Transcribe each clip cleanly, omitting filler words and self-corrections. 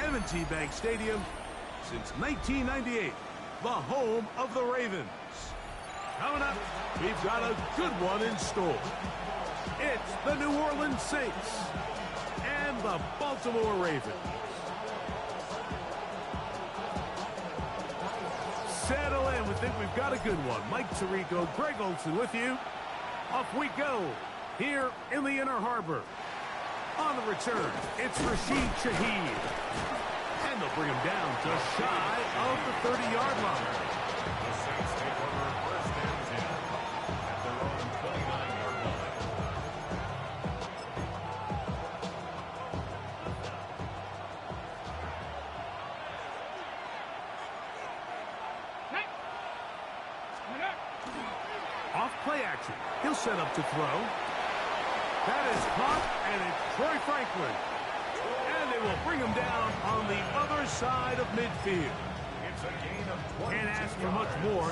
M&T Bank Stadium since 1998, the home of the Ravens. Coming up, we've got a good one in store. It's the New Orleans Saints and the Baltimore Ravens. Settle in. We think we've got a good one. Mike Tirico, Greg Olson with you. Off we go here in the Inner Harbor. On the return, it's Rashid Shaheed. And they'll bring him down just shy of the 30-yard line. The Saints take over first and 10 at their own 29-yard line. Off play action. He'll set up to throw. That is caught, and it's Troy Franklin. And they will bring him down on the other side of midfield. It's a gain of 22 Can't ask for much more.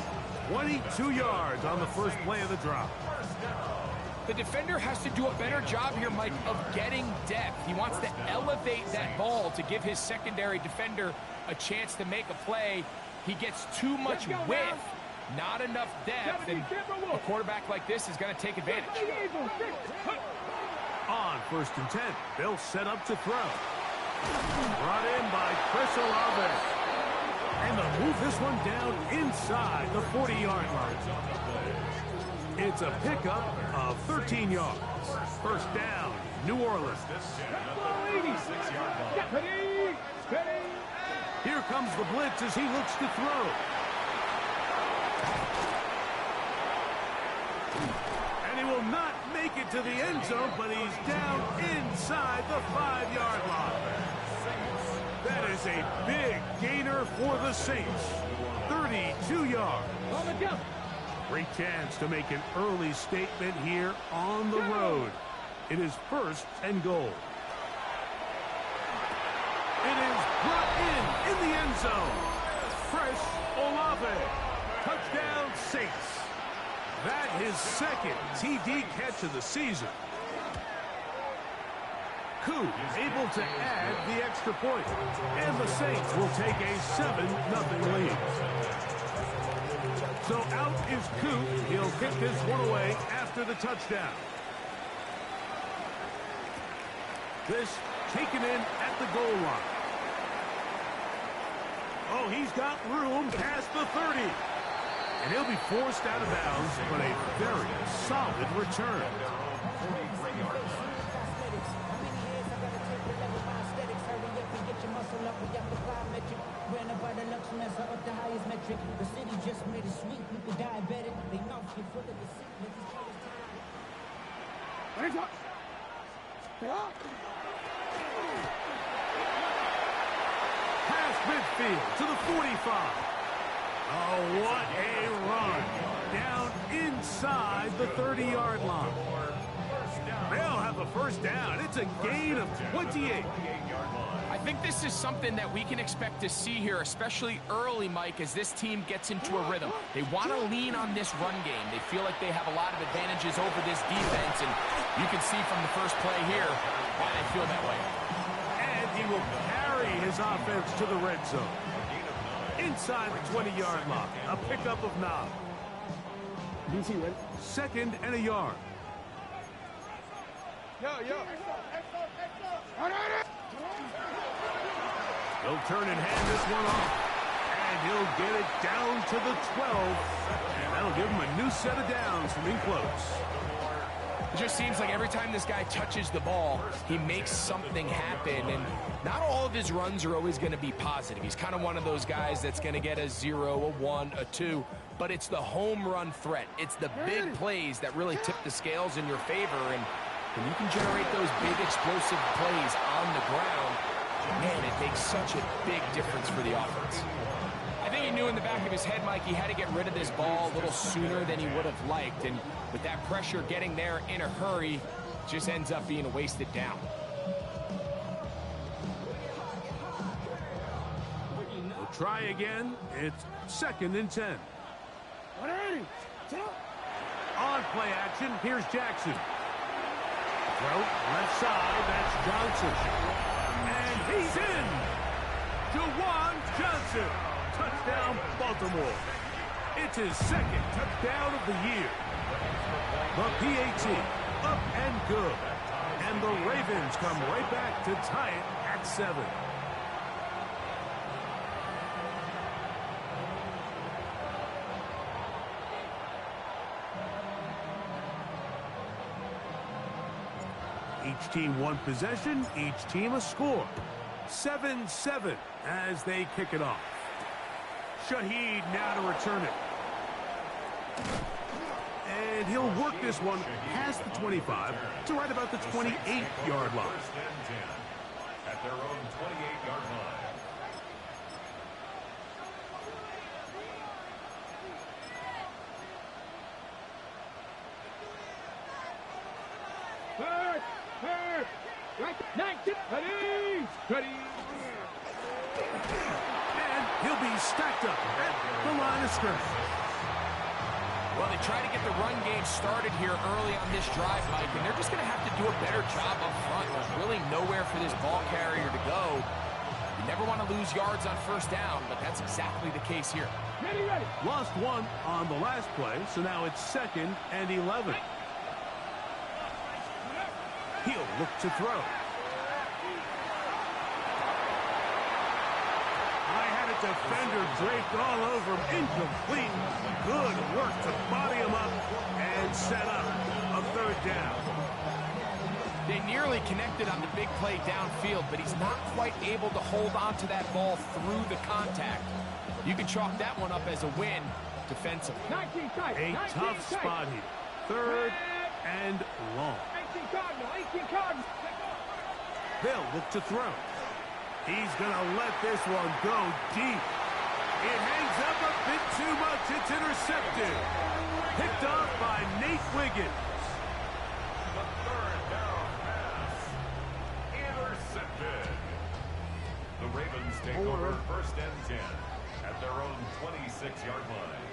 22 yards on the first play of the drop. The defender has to do a better job here, Mike, of getting depth. He wants to elevate that ball to give his secondary defender a chance to make a play. He gets too much width, not enough depth, and a quarterback like this is going to take advantage. On first and 10, they'll set up to throw. Brought in by Chris Olave. And they'll move this one down inside the 40-yard line. It's a pickup of 13 yards. First down, New Orleans. Here comes the blitz as he looks to throw. And he will not make it to the end zone, but he's down inside the 5-yard line. That is a big gainer for the Saints. 32 yards. Great chance to make an early statement here on the road. It is first and goal. It is brought in the end zone. Chris Olave. Touchdown Saints. That his second TD catch of the season. Koo able to add the extra point. And the Saints will take a 7-0 lead. So out is Koo. He'll kick this one away after the touchdown. This taken in at the goal line. Oh, he's got room past the 30. And he'll be forced out of bounds, but a very solid return. Past midfield to the 45. Oh, what a run. Down inside the 30-yard line. They'll have a first down. It's a gain of 28. I think this is something that we can expect to see here, especially early, Mike, as this team gets into a rhythm. They want to lean on this run game. They feel like they have a lot of advantages over this defense, and you can see from the first play here why they feel that way. And he will carry his offense to the red zone. Inside the 20-yard line, a pickup of 9. Second and a yard. He'll turn and hand this one off. And he'll get it down to the 12. And that'll give him a new set of downs from in close. It just seems like every time this guy touches the ball, he makes something happen. And not all of his runs are always going to be positive. He's kind of one of those guys that's going to get a 0, a 1, a 2. But it's the home run threat. It's the big plays that really tip the scales in your favor. And when you can generate those big explosive plays on the ground, man, it makes such a big difference for the offense. I think he knew in the back of his head, Mike, he had to get rid of this ball a little sooner than he would have liked. And with that pressure getting there in a hurry, just ends up being a wasted down. We'll try again. It's second and 10. On play action, here's Jackson. Throw left side, that's Johnson. And he's in. Massive touchdown, Baltimore. It's his second touchdown of the year. The PAT, up and good. And the Ravens come right back to tie it at 7. Each team one possession, each team a score. 7-7 as they kick it off. Shaheed now to return it. And he'll work this one past the 25 to right about the 28-yard line. First and 10 at their own 28-yard line. And he'll be stacked up at the line of scrimmage. Well, they try to get the run game started here early on this drive, Mike, and they're just going to have to do a better job up front. There's really nowhere for this ball carrier to go. You never want to lose yards on first down, but that's exactly the case here. Lost one on the last play, so now it's 2nd and 11. He'll look to throw. Defender draped all over him. Incomplete. Good work to body him up and set up a 3rd down. They nearly connected on the big play downfield, but he's not quite able to hold on to that ball through the contact. You can chalk that one up as a win defensively. A tough spot here. 3rd and long. They'll look to throw. He's going to let this one go deep. It hangs up a bit too much. It's intercepted. Picked off by Nate Wiggins. The 3rd down pass. Intercepted. The Ravens take over 1st and 10 at their own 26-yard line.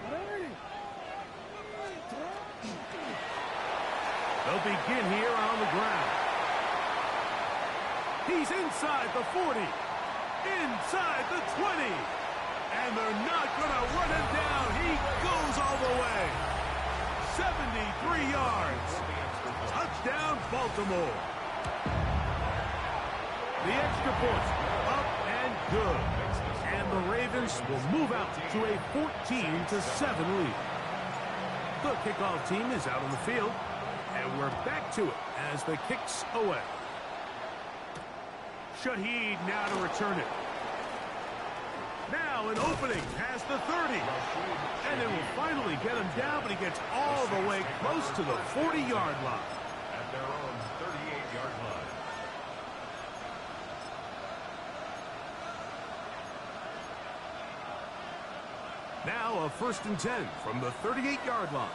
They'll begin here on the ground. He's inside the 40, inside the 20, and they're not going to run him down. He goes all the way. 73 yards. Touchdown, Baltimore. The extra point, up and good. And the Ravens will move out to a 14-7 lead. The kickoff team is out on the field, and we're back to it as the kick's away. Shaheed now to return it. Now an opening past the 30. And they will finally get him down, but he gets all the way close to the 40-yard line. At their own 38-yard line. Now a 1st and 10 from the 38-yard line.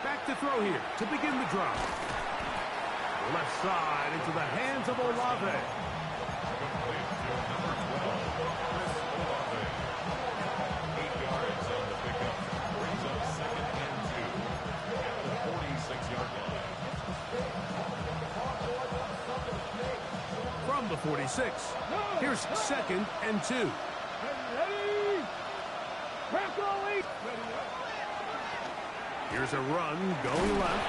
Back to throw here to begin the drive. Left side into the hands of Olave. Complete to number 12, Chris Olave. 8 yards on the pickup. Brings up 2nd and 2 at the 46-yard line. From the 46, here's 2nd and 2. Here's a run going left.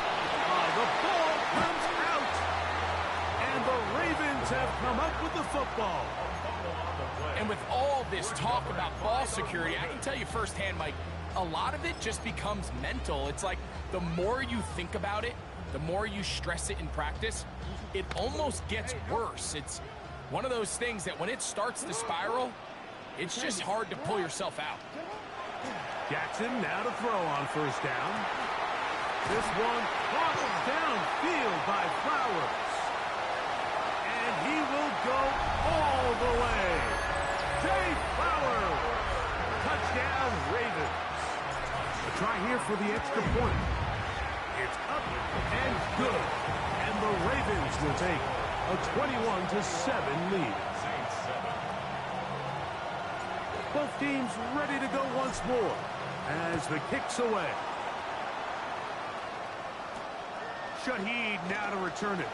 The ball comes out. And the Ravens have come up with the football. And with all this talk about ball security, I can tell you firsthand, Mike, a lot of it just becomes mental. It's like the more you think about it, the more you stress it in practice, it almost gets worse. It's one of those things that when it starts to spiral, it's just hard to pull yourself out. Jackson now to throw on 1st down. This one caught downfield by Flowers. And he will go all the way. Jay Flowers. Touchdown, Ravens. A try here for the extra point. It's up and good. And the Ravens will take a 21-7 lead. Both teams ready to go once more as the kick's away. Shaheed now to return it.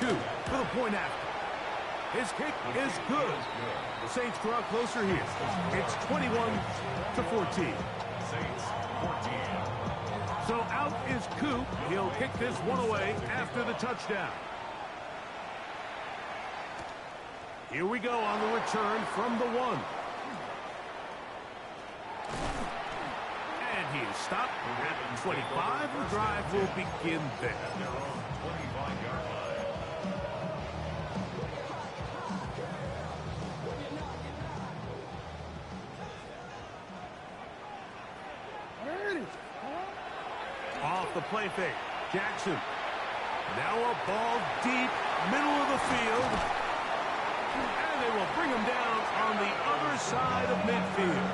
Coop for the point after. His kick is good. The Saints draw closer here. It's 21-14. Saints 14. So out is Coop. He'll kick this one away after the touchdown. Here we go on the return from the 1. And he is stopped at 25. The drive will begin there. 25-yard line. Off the play fake. Jackson. Now a ball deep, middle of the field. And they will bring him down on the other side of midfield.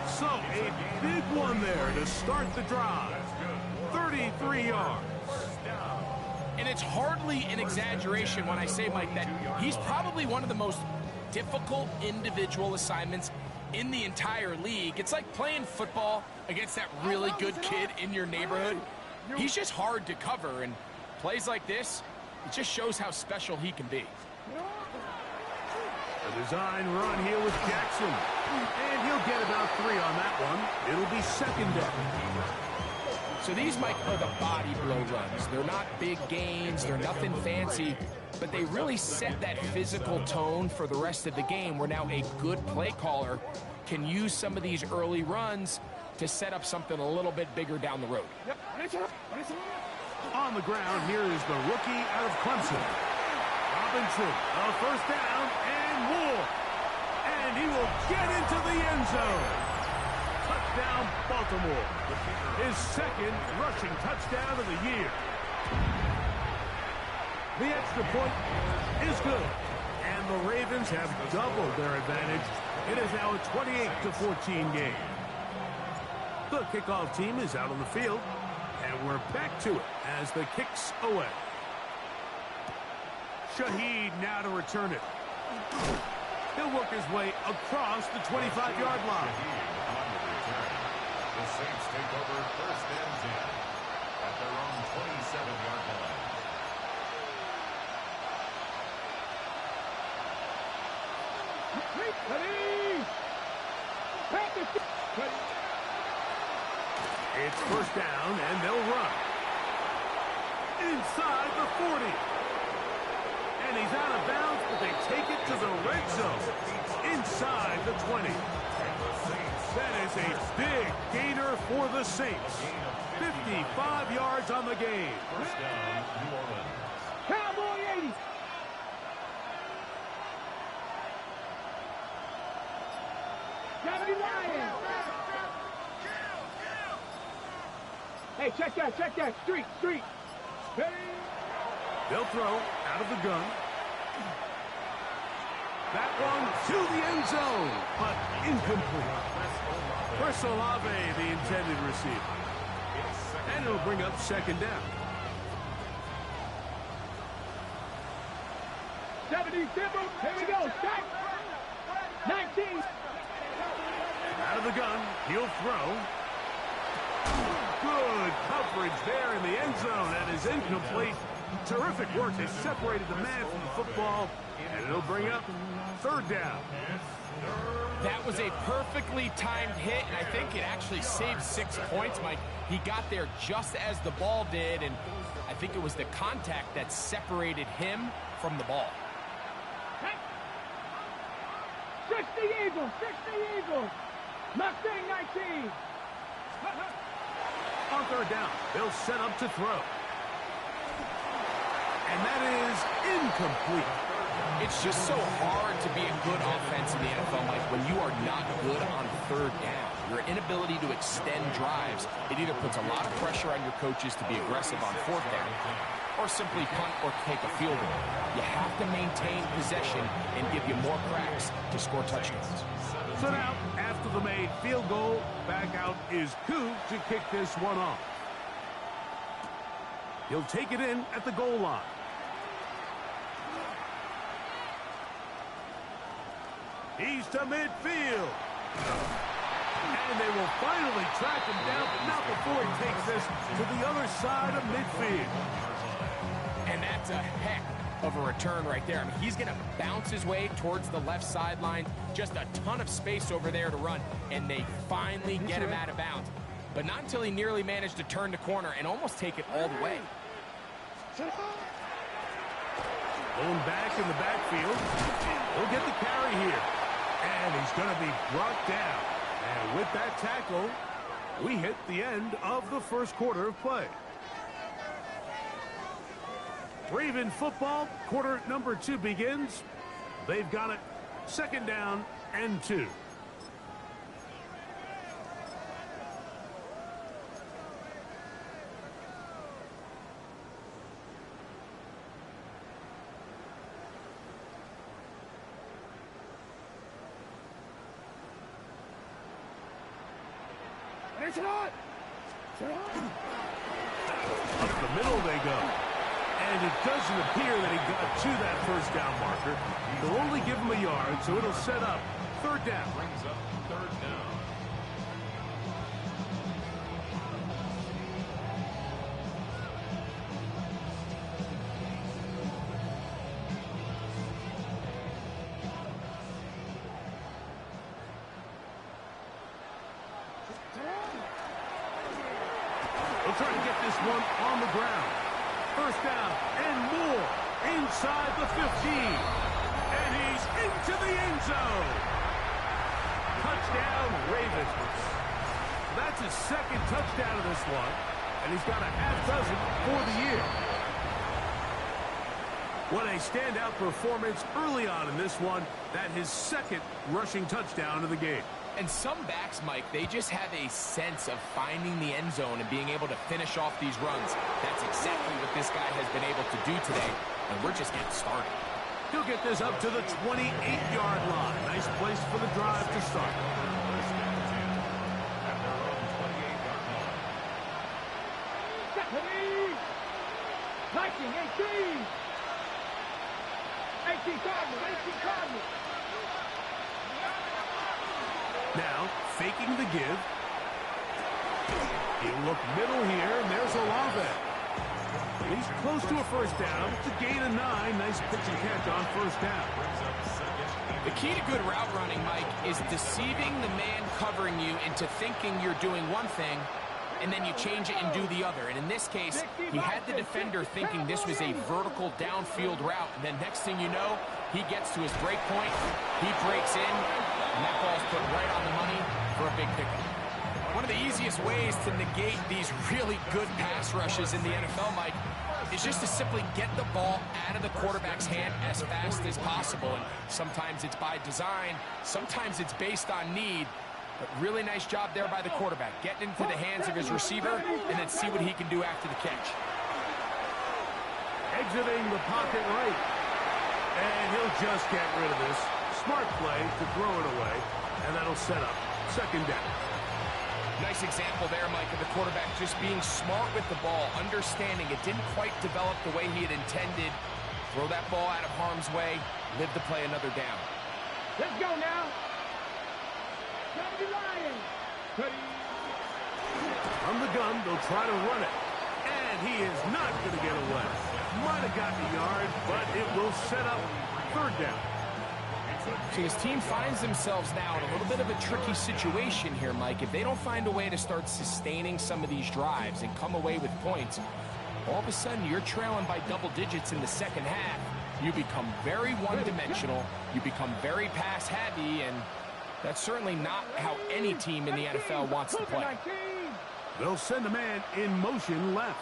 So a big one there to start the drive. 33 yards. And it's hardly an exaggeration when I say, Mike, that he's probably one of the most difficult individual assignments in the entire league. It's like playing football against that really good kid in your neighborhood. He's just hard to cover, and plays like this, it just shows how special he can be. A design run here with Jackson. And he'll get about 3 on that one. It'll be second down. So these, Mike, are the body blow runs. They're not big gains. They're nothing fancy. But they really set that physical tone for the rest of the game, where now a good play caller can use some of these early runs to set up something a little bit bigger down the road. On the ground, here is the rookie out of Clemson. Robinson, a first down, and more. And he will get into the end zone. Touchdown, Baltimore. His second rushing touchdown of the year. The extra point is good. And the Ravens have doubled their advantage. It is now a 28-14 game. The kickoff team is out on the field. And we're back to it as the kick's away. Shaheed now to return it. He'll work his way across the 25-yard line. The Saints take over first and 10 at their own 27-yard line. It's first down, and they'll run. Inside the 40. And he's out of bounds, but they take it to the red zone. Inside the 20. That is a big gainer for the Saints. 55 yards on the game. First down, New Orleans. Cowboy 80. Hey, check that. Street. Hey. They'll throw out of the gun. That one to the end zone, but incomplete. Chris Olave, the intended receiver. And it'll bring up second down. 70, here we go, stop. 19. Out of the gun, he'll throw. Good coverage there in the end zone. That is incomplete. Terrific work. They separated the man from the football, and it'll bring up third down. That was a perfectly timed hit, and I think it actually saved 6 points, Mike. He got there just as the ball did, and I think it was the contact that separated him from the ball. 60 Eagles. Mustang 19. On third down, they'll set up to throw. And that is incomplete. It's just so hard to be a good offense in the NFL, Mike, when you are not good on third down. Your inability to extend drives, it either puts a lot of pressure on your coaches to be aggressive on fourth down, or simply punt or take a field goal. You have to maintain possession and give you more cracks to score touchdowns. So now, after the made field goal, back out is Coop to kick this one off. He'll take it in at the goal line. He's to midfield. And they will finally track him down, but not before he takes this to the other side of midfield. And that's a heck of a return right there. I mean, he's going to bounce his way towards the left sideline. Just a ton of space over there to run, and they finally get him out of bounds. But not until he nearly managed to turn the corner and almost take it all the way. Going back in the backfield. He'll get the carry here. And he's going to be brought down. And with that tackle, we hit the end of the first quarter of play. Raven football, quarter number 2 begins. They've got it 2nd down and 2. Up the middle they go. And it doesn't appear that he got to that first down marker. They'll only give him a yard, so it'll set up 3rd down. Brings up 3rd down. They'll try to get this one on the ground. 1st down and more inside the 15. And he's into the end zone. Touchdown, Ravens. That's his 2nd touchdown of this one. And he's got a half dozen for the year. What a standout performance early on in this one. That his 2nd rushing touchdown of the game. And some backs, Mike, they just have a sense of finding the end zone and being able to finish off these runs. That's exactly what this guy has been able to do today, and we're just getting started. He'll get this up to the 28-yard line. Nice place for the drive to start. Viking, 18 Cardinals. Now, faking the give. He'll look middle here, and there's Olave. He's close to a 1st down. It's a gain of 9. Nice pitch and catch on 1st down. The key to good route running, Mike, is deceiving the man covering you into thinking you're doing one thing, and then you change it and do the other. And in this case, he had the defender thinking this was a vertical downfield route. And then next thing you know, he gets to his break point, he breaks in, and that ball's put right on the money for a big pickup. One of the easiest ways to negate these really good pass rushes in the NFL, Mike, is just to simply get the ball out of the quarterback's hand as fast as possible. And sometimes it's by design, sometimes it's based on need. But really nice job there by the quarterback. Getting into the hands of his receiver and then see what he can do after the catch. Exiting the pocket right. And he'll just get rid of this. Smart play to throw it away. And that'll set up 2nd down. Nice example there, Mike, of the quarterback just being smart with the ball, understanding it didn't quite develop the way he had intended. Throw that ball out of harm's way, live to play another down. Let's go now. From the gun, they'll try to run it. And he is not going to get away. Might have gotten a yard, but it will set up 3rd down. So his team finds themselves now in a little bit of a tricky situation here, Mike. If they don't find a way to start sustaining some of these drives and come away with points, all of a sudden you're trailing by double digits in the 2nd half. You become very one-dimensional. You become very pass-heavy, and that's certainly not how any team in the NFL wants to play. They'll send a man in motion left.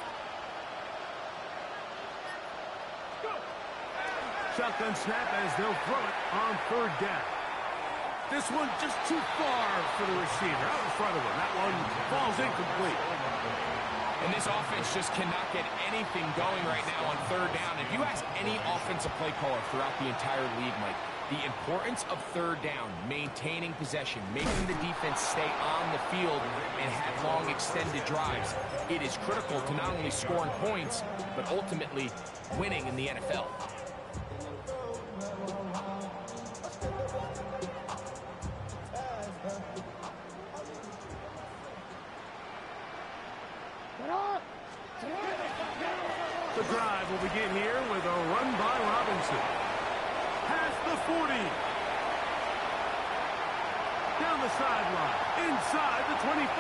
Shotgun snap as they'll throw it on 3rd down. This one just too far for the receiver. Out in front of him. That one falls incomplete. And this offense just cannot get anything going right now on 3rd down. If you ask any offensive play caller throughout the entire league, Mike, the importance of 3rd down, maintaining possession, making the defense stay on the field and have long extended drives, it is critical to not only scoring points, but ultimately winning in the NFL. The drive will begin here with a run by Robinson. Past the 40. Down the sideline. Inside the 25.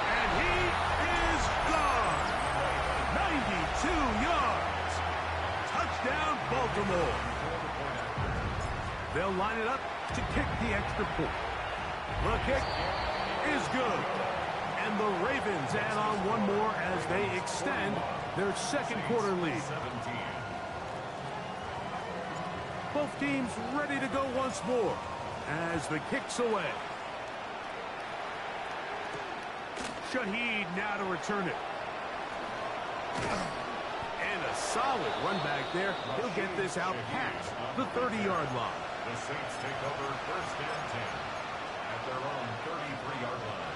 And he is gone. 92 yards. Touchdown, Baltimore. They'll line it up to kick the extra point. The kick is good. And the Ravens add on one more as they extend their second quarter lead. Both teams ready to go once more as the kick's away. Shaheed now to return it. And a solid run back there. He'll get this out past the 30-yard line. The Saints take over first and 10 at their own 33-yard line.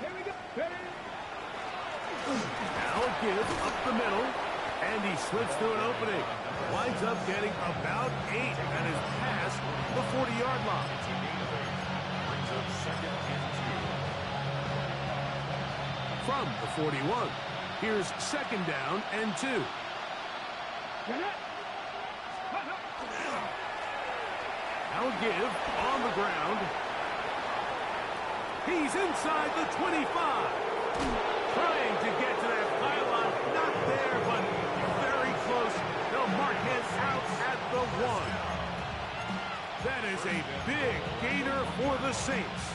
Here we go. Now a give up the middle, and he slips through an opening. Winds up getting about 8 and is past the 40-yard line. Brings up second and 2. From the 41, here's second down and 2. Now a give on the ground. He's inside the 25. Trying to get to that pylon. Not there, but very close. They'll mark him out at the 1. That is a big gainer for the Saints.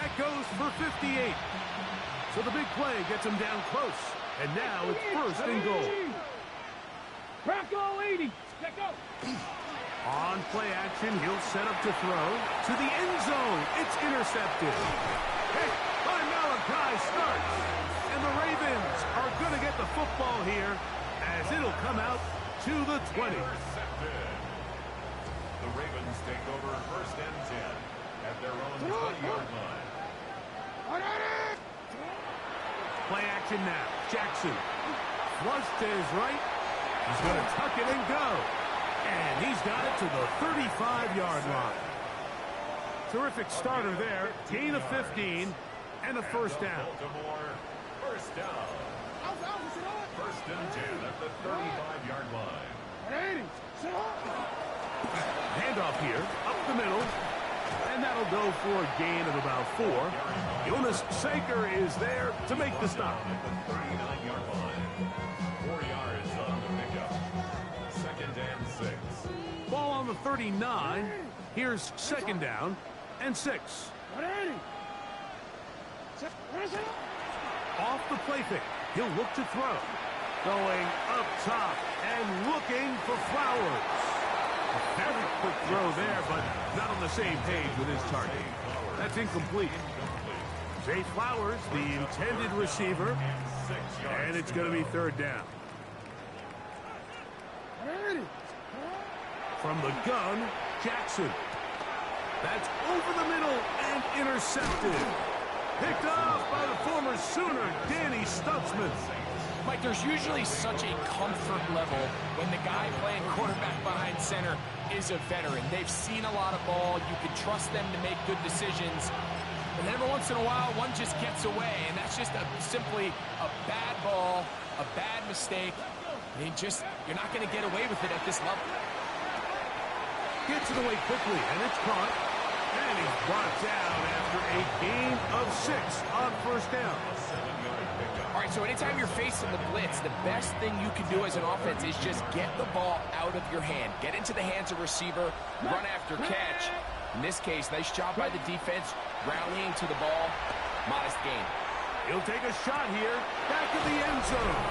That goes for 58. So the big play gets him down close. And now it's first and goal. Bronco 80. Let go. On play action, he'll set up to throw to the end zone. It's intercepted. Hit by Malachi starts. And the Ravens are going to get the football here as it'll come out to the 20. Intercepted. The Ravens take over first and 10 at their own 20-yard line. Play action now. Jackson. Flush to his right. He's going to tuck it and go. And he's got it to the 35-yard line. Terrific starter there. Gain of 15 and a first down. Baltimore, first down. First and 10 at the 35-yard line. Handoff here, up the middle. And that'll go for a gain of about 4. Jonas Saker is there to make the stop. At the 39-yard line. 4 yards on the pickup. Second and 6. Ball on the 39. Here's second down and 6. Off the play fake. He'll look to throw. Going up top and looking for Flowers. A very quick throw there, but not on the same page with his target. That's incomplete. Zay Flowers, the intended receiver, and it's going to be third down. From the gun, Jackson. That's over the middle and intercepted. Picked off by the former Sooner, Danny Stutzman. Mike, there's usually such a comfort level when the guy playing quarterback behind center is a veteran. They've seen a lot of ball. You can trust them to make good decisions. But every once in a while, one just gets away, and that's just simply a bad ball, a bad mistake. You're not going to get away with it at this level. Gets it away quickly, and it's caught. And he's brought down after a gain of 6 on first down. All right, so anytime you're facing the blitz, the best thing you can do as an offense is just get the ball out of your hand. Get into the hands of receiver, run after catch. In this case, nice job by the defense, rallying to the ball. Modest gain. He'll take a shot here, back of the end zone.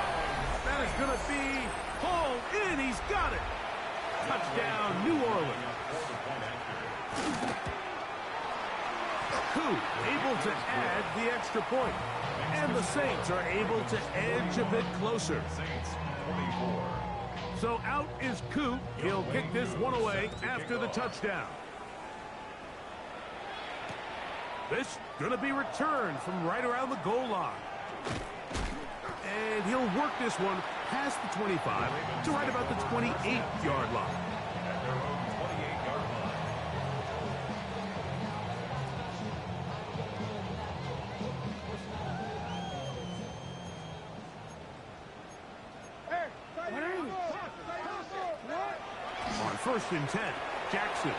That is going to be hauled in. He's got it. Touchdown, New Orleans. Koo able to add the extra point. And the Saints are able to edge a bit closer. Saints 24. So out is Koo. He'll kick this one away after the touchdown. This going to be returned from right around the goal line. And he'll work this one past the 25 to right about the 28-yard line. At their own 28-yard line. first and 10. Jackson.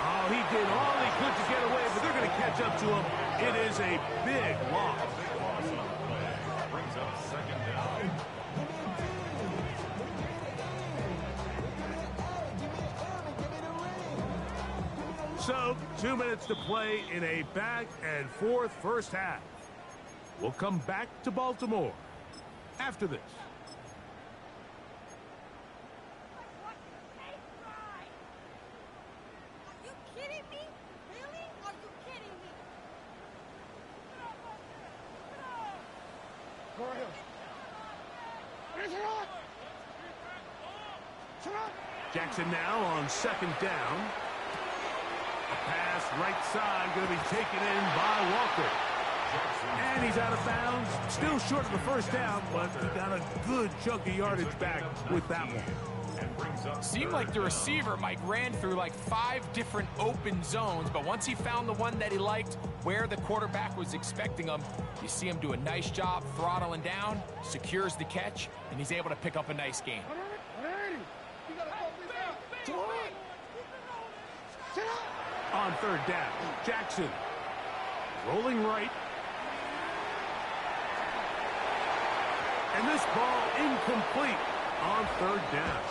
Oh, he did all he could to get away, but they're going to catch up to him. It is a big loss. Brings up second down. So, 2 minutes to play in a back-and-forth first half. We'll come back to Baltimore after this. Are you kidding me? Really? Are you kidding me? Go ahead. Jackson now on second down. Pass right side going to be taken in by Walker. And he's out of bounds. Still short of the first down, but he got a good chunk of yardage back with that one. Seemed like the receiver, Mike, ran through like 5 different open zones, but once he found the one that he liked, where the quarterback was expecting him, you see him do a nice job throttling down, secures the catch, and he's able to pick up a nice gain. On third down, Jackson rolling right. And this ball incomplete on third down.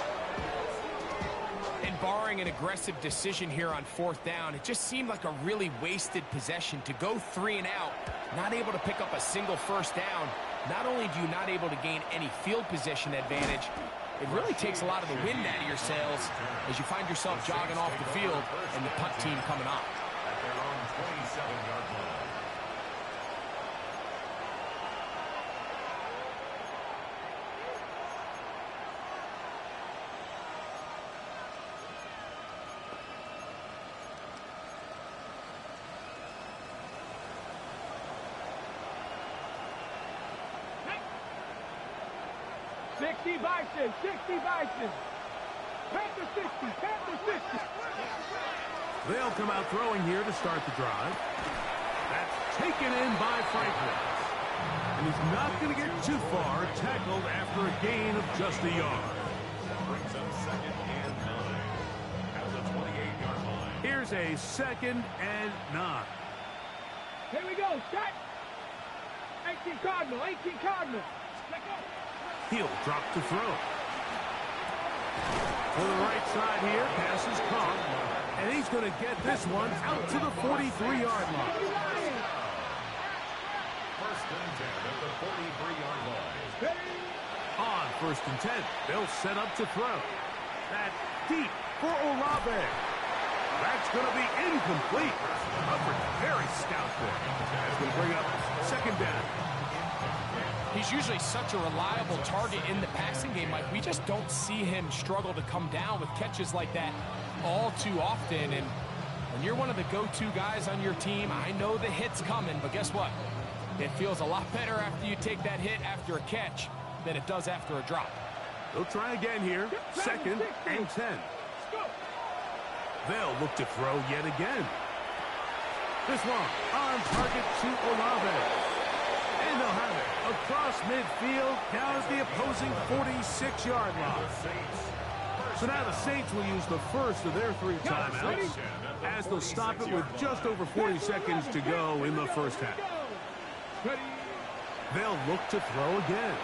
And barring an aggressive decision here on fourth down, it just seemed like a really wasted possession to go 3 and out, not able to pick up a single first down. Not only do you not able to gain any field position advantage, it really takes a lot of the wind out of your sails as you find yourself jogging off the field and the punt team coming up. At their own 27-yard line. Bison, 60 Bison. Panther 60, Panther 60. They'll come out throwing here to start the drive. That's taken in by Franklin. And he's not going to get too far, tackled after a gain of just a yard. Brings up second and 9 at the 28-yard line. Here's a 2nd and 9. Here we go, set. 18 Cardinal, 18 Cardinal. Let go. He'll drop to throw. To the right side here, pass is caught. And he's going to get this one out to the 43-yard line. First and 10 at the 43-yard line. On first and 10, they'll set up to throw. That's deep for Olave. That's going to be incomplete. Hubbard very stout there. That's going to bring up second down. He's usually such a reliable target in the passing game, Mike. We just don't see him struggle to come down with catches like that all too often. And when you're one of the go-to guys on your team, I know the hit's coming, but guess what? It feels a lot better after you take that hit after a catch than it does after a drop. They'll try again here. 2nd and 10. They'll look to throw yet again. This one on target to Olave. And they'll have it across midfield down at the opposing 46-yard line. So now the Saints will use the first of their 3 timeouts as they'll stop it with just over 40 seconds to go in the first half. They'll look to throw again.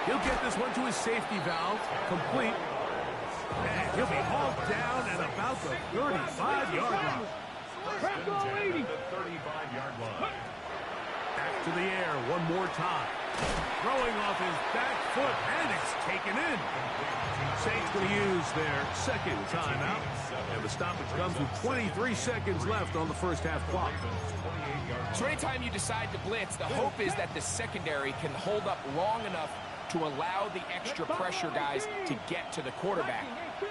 He'll get this one to his safety valve, complete. And he'll be hauled down at about the 35-yard line. First and 10 at the 35-yard line. Back to the air one more time. Throwing off his back foot, and it's taken in. Saints going to use their 2nd timeout. And the stoppage comes with 23 seconds left on the first half clock. So anytime you decide to blitz, the hope is that the secondary can hold up long enough to allow the extra pressure guys to get to the quarterback.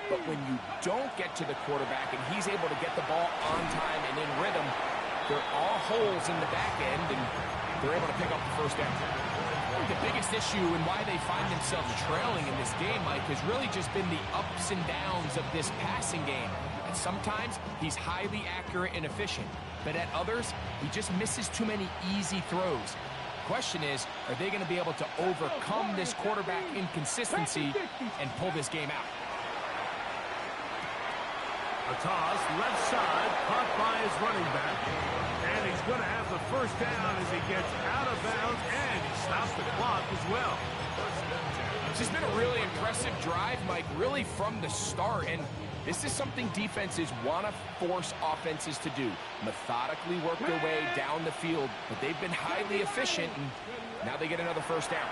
But when you don't get to the quarterback and he's able to get the ball on time and in rhythm, there are holes in the back end, and they're able to pick up the first down. I think the biggest issue and why they find themselves trailing in this game, Mike, has really just been the ups and downs of this passing game. And sometimes he's highly accurate and efficient, but at others, he just misses too many easy throws. question is, are they going to be able to overcome this quarterback inconsistency and pull this game out? A toss, left side, caught by his running back. And he's going to have the first down as he gets out of bounds, and he stops the clock as well. This has been a really impressive drive, Mike, really from the start. And this is something defenses want to force offenses to do. Methodically work their way down the field, but they've been highly efficient, and now they get another first down.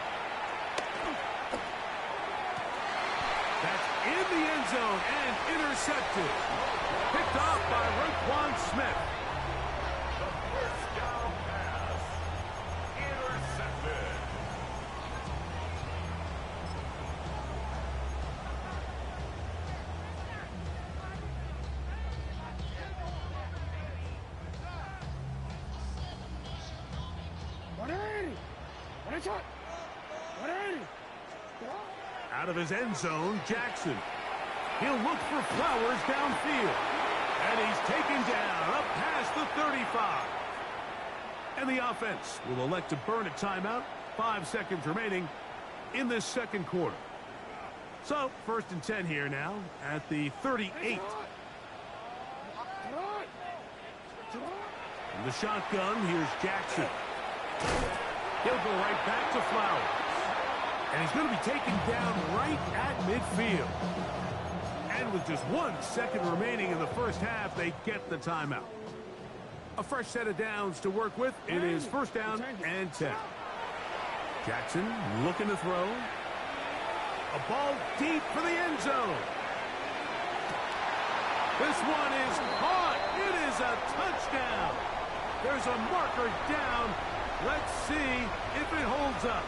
That's in the end zone and intercepted. Picked off by Roquan Smith. The first down pass. Intercepted. Out of his end zone, Jackson. He'll look for Flowers downfield. And he's taken down up past the 35. And the offense will elect to burn a timeout. 5 seconds remaining in this second quarter. So, 1st and 10 here now at the 38. From the shotgun, here's Jackson. He'll go right back to Flowers. And he's going to be taken down right at midfield. And with just 1 second remaining in the first half, they get the timeout. A fresh set of downs to work with. It is 1st down and 10. Jackson looking to throw. A ball deep for the end zone. This one is caught. It is a touchdown. There's a marker down. Let's see if it holds up.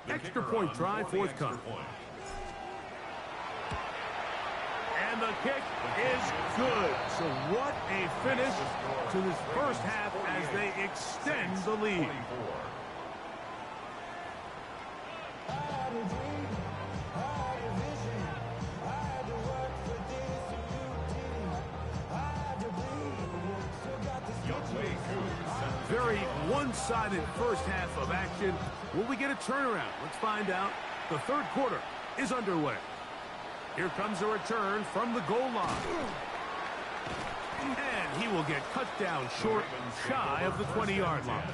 Extra point try forthcoming. And the kick is good. So what a finish to this first half as they extend the lead. Very one-sided first half of action. Will we get a turnaround? Let's find out. The third quarter is underway. Here comes a return from the goal line. And he will get cut down short, shy of the 20-yard line.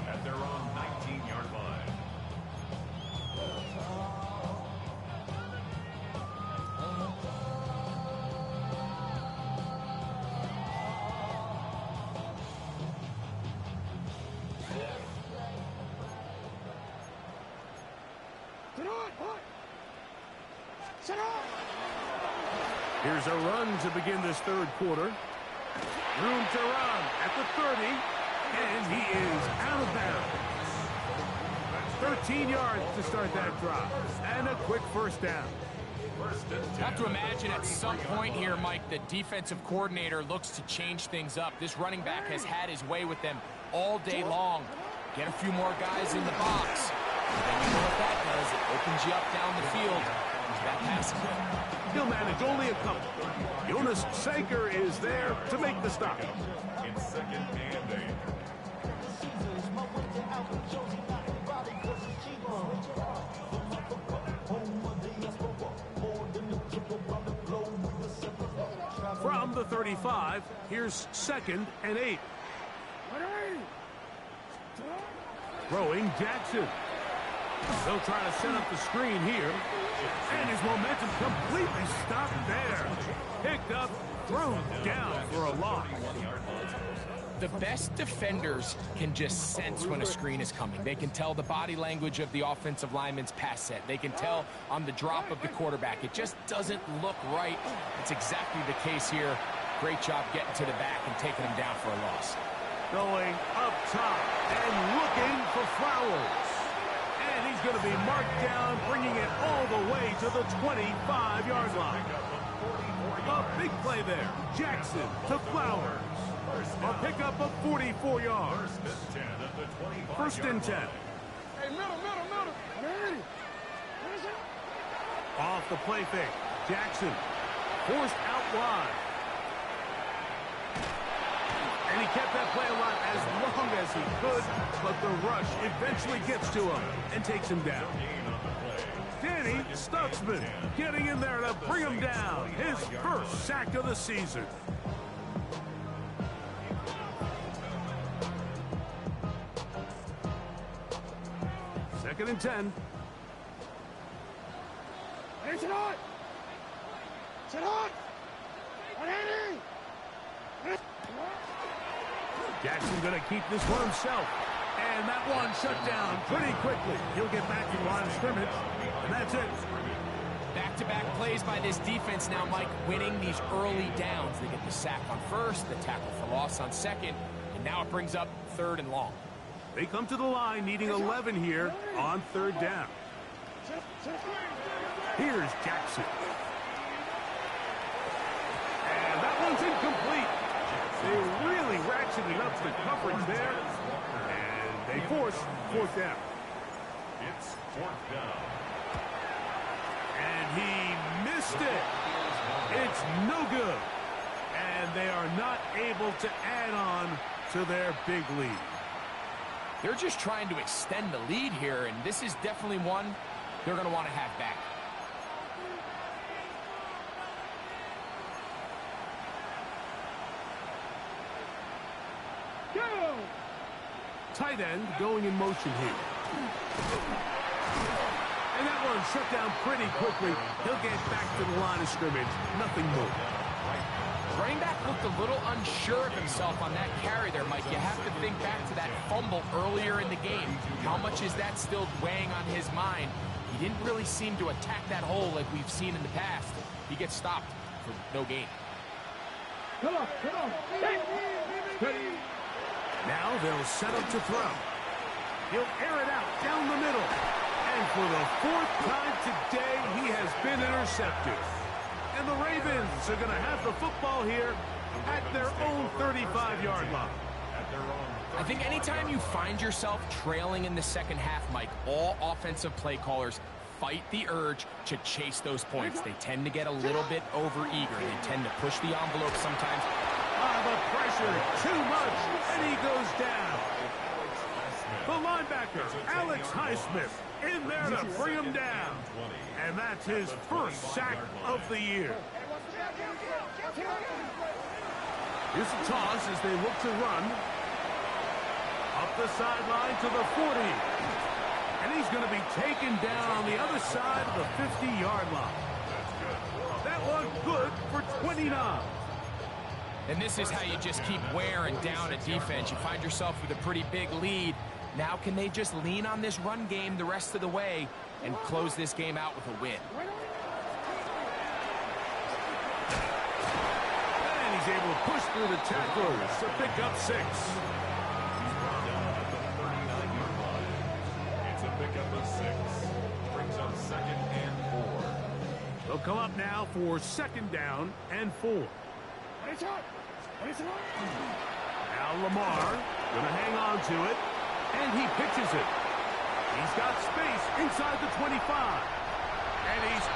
At their own 19-yard line. Here's a run to begin this third quarter. Room to run at the 30, and he is out of bounds. 13 yards to start that drive, and a quick first down. I have to imagine at some point here, Mike, the defensive coordinator looks to change things up. This running back has had his way with them all day long. Get a few more guys in the box. And then you know what that does. It opens you up down the field. That passing game. He'll manage only a couple. Jonas Sager is there to make the stop. In 2nd and 8. From the 35, here's 2nd and 8. Throwing Jackson. They'll try to set up the screen here. And his momentum completely stopped there. Picked up, thrown down for a loss. The best defenders can just sense when a screen is coming. They can tell the body language of the offensive lineman's pass set. They can tell on the drop of the quarterback. It just doesn't look right. It's exactly the case here. Great job getting to the back and taking him down for a loss. Going up top and looking for Flowers. And he's going to be marked down, bringing it all the way to the 25-yard line. A big play there. Jackson to Flowers. A pickup of 44 yards. 1st and 10. Hey, middle. Where is it? Off the play fake. Jackson forced out wide. And he kept that play alive as long as he could, but the rush eventually gets to him and takes him down. Danny Stutzman getting in there to bring him down. His first sack of the season. Second and 10. Sit on! Sit on! Jackson going to keep this one himself. And that one shut down pretty quickly. He'll get back to the line of scrimmage, and that's it. Back-to-back plays by this defense now, Mike, winning these early downs. They get the sack on first, the tackle for loss on second, and now it brings up 3rd and long. They come to the line needing 11 here on 3rd down. Here's Jackson. And that one's incomplete. They really ratcheted up the coverage there. And they force 4th down. It's 4th down. And he missed it. It's no good. And they are not able to add on to their big lead. They're just trying to extend the lead here, and this is definitely one they're going to want to have back. Go! Tight end going in motion here. And that one shut down pretty quickly. He'll get back to the line of scrimmage. Nothing more. Running back looked a little unsure of himself on that carry there, Mike. You have to think back to that fumble earlier in the game. How much is that still weighing on his mind? He didn't really seem to attack that hole like we've seen in the past. He gets stopped for no gain. Come on, come on. Hey. Now they'll set up to throw. He'll air it out down the middle. And for the 4th time today, he has been intercepted. And the Ravens are going to have the football here at their own 35-yard line. I think anytime you find yourself trailing in the second half, Mike, all offensive play callers fight the urge to chase those points. They tend to get a little bit overeager. They tend to push the envelope sometimes. The pressure, too much, and he goes down. The linebacker, Alex Highsmith, in there to bring him down. And that's his first sack of the year. Here's a toss as they look to run. Up the sideline to the 40. And he's going to be taken down on the other side of the 50-yard line. That one good for 29. And this is how you just keep wearing down a defense. You find yourself with a pretty big lead. Now can they just lean on this run game the rest of the way and close this game out with a win? And he's able to push through the tacklers to pick up 6. It's a pickup of 6. Brings up 2nd and 4. They'll come up now for 2nd down and 4. Now Lamar going to hang on to it, and he pitches it. He's got space inside the 25, and he's